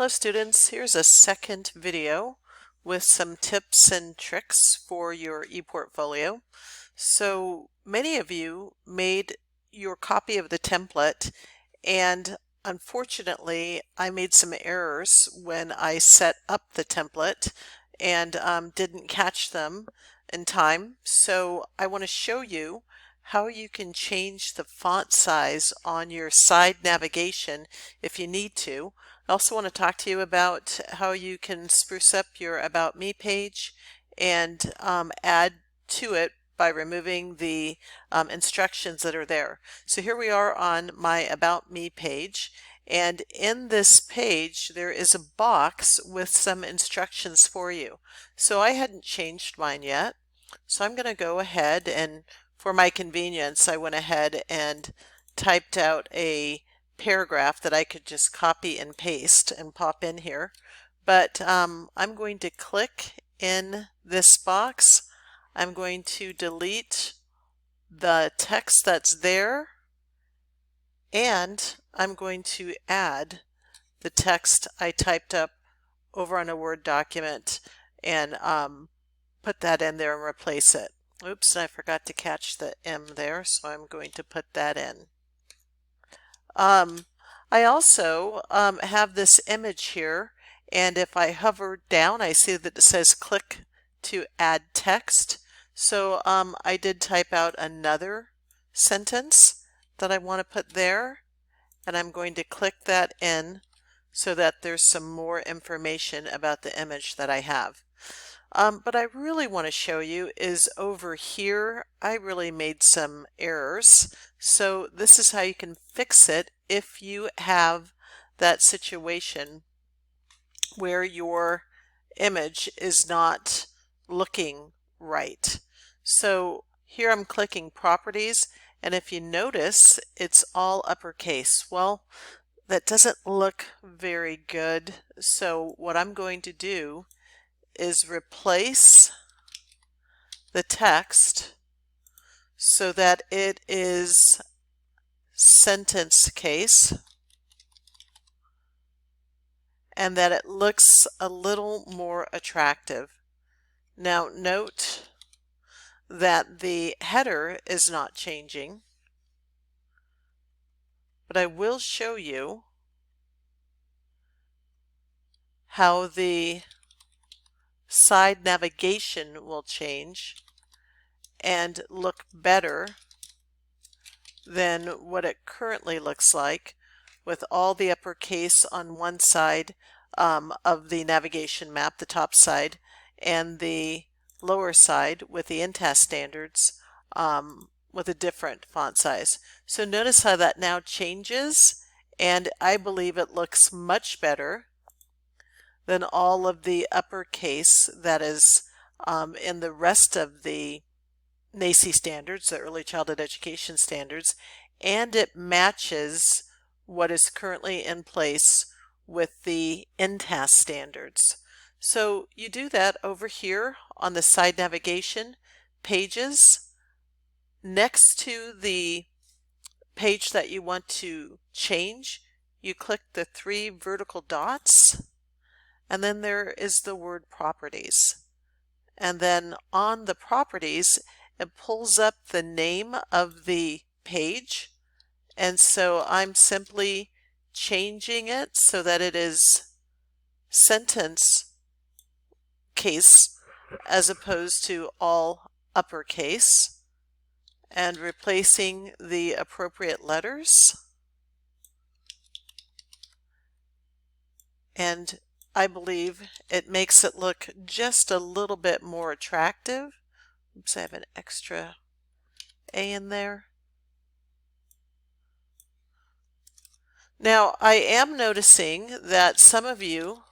Hello students, here's a second video with some tips and tricks for your ePortfolio. So many of you made your copy of the template, and unfortunately I made some errors when I set up the template and didn't catch them in time. So I want to show you how you can change the font size on your side navigation if you need to. I also want to talk to you about how you can spruce up your About Me page and add to it by removing the instructions that are there. So here we are on my About Me page, and in this page there is a box with some instructions for you. So I hadn't changed mine yet, so I'm going to go ahead and, for my convenience, I went ahead and typed out a paragraph that I could just copy and paste and pop in here. But I'm going to click in this box. I'm going to delete the text that's there, and I'm going to add the text I typed up over on a Word document and put that in there and replace it. Oops, I forgot to catch the M there, so I'm going to put that in. I also have this image here, and if I hover down, I see that it says click to add text. So I did type out another sentence that I want to put there, and I'm going to click that in so that there's some more information about the image that I have. But I really want to show you is over here, I really made some errors. So this is how you can fix it if you have that situation where your image is not looking right. So here I'm clicking Properties, and if you notice, it's all uppercase. Well, that doesn't look very good. So what I'm going to do is replace the text so that it is sentence case and that it looks a little more attractive. Now note that the header is not changing, but I will show you how the side navigation will change and look better than what it currently looks like, with all the uppercase on one side of the navigation map, the top side, and the lower side with the InTAS standards with a different font size. So notice how that now changes, and I believe it looks much better than all of the uppercase that is in the rest of the NAEYC standards, the Early Childhood Education standards, and it matches what is currently in place with the InTAS standards. So you do that over here on the side navigation pages. Next to the page that you want to change, you click the three vertical dots, and then there is the word Properties. And then on the Properties, it pulls up the name of the page, and so I'm simply changing it so that it is sentence case as opposed to all uppercase, and replacing the appropriate letters. And I believe it makes it look just a little bit more attractive. Oops, I have an extra A in there. Now, I am noticing that some of you,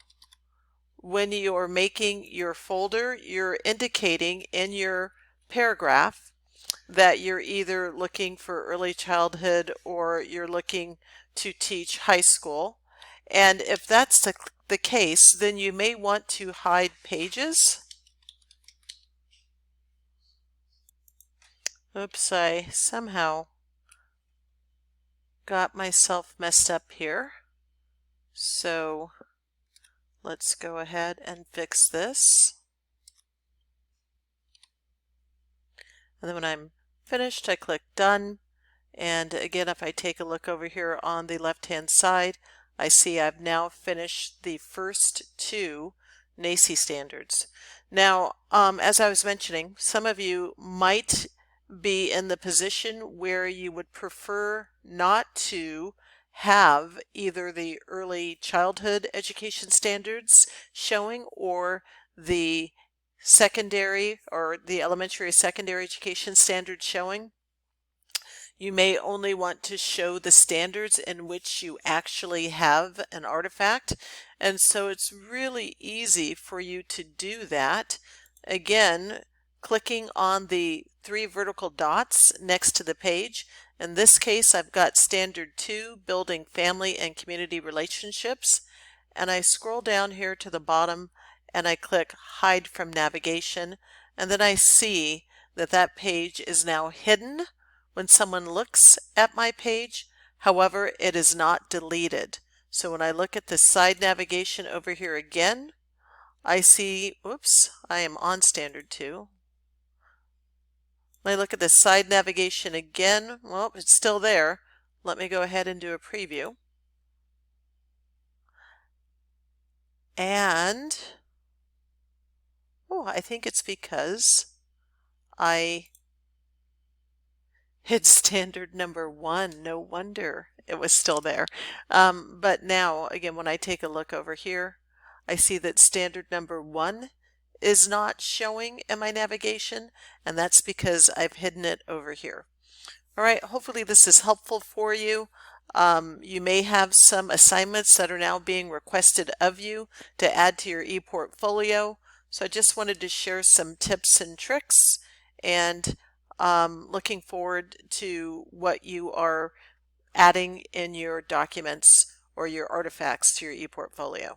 when you're making your folder, you're indicating in your paragraph that you're either looking for early childhood or you're looking to teach high school. And if that's the case, then you may want to hide pages. Oops, I somehow got myself messed up here. So let's go ahead and fix this. And then when I'm finished, I click Done. And again, if I take a look over here on the left-hand side, I see I've now finished the first two NAEYC standards. Now, as I was mentioning, some of you might be in the position where you would prefer not to have either the early childhood education standards showing or the secondary or the elementary or secondary education standards showing. You may only want to show the standards in which you actually have an artifact, and so it's really easy for you to do that. Again, clicking on the three vertical dots next to the page. In this case, I've got Standard 2, Building Family and Community Relationships, and I scroll down here to the bottom and I click Hide from Navigation, and then I see that that page is now hidden when someone looks at my page. However, it is not deleted. So when I look at the side navigation over here again, I see, oops, I am on Standard 2. When I look at the side navigation again, well, it's still there. Let me go ahead and do a preview. And, oh, I think it's because I hit standard number 1. No wonder it was still there. But now, again, when I take a look over here, I see that standard number 1 is not showing in my navigation, and that's because I've hidden it over here. All right, hopefully this is helpful for you. You may have some assignments that are now being requested of you to add to your ePortfolio. So I just wanted to share some tips and tricks, and looking forward to what you are adding in your documents or your artifacts to your ePortfolio.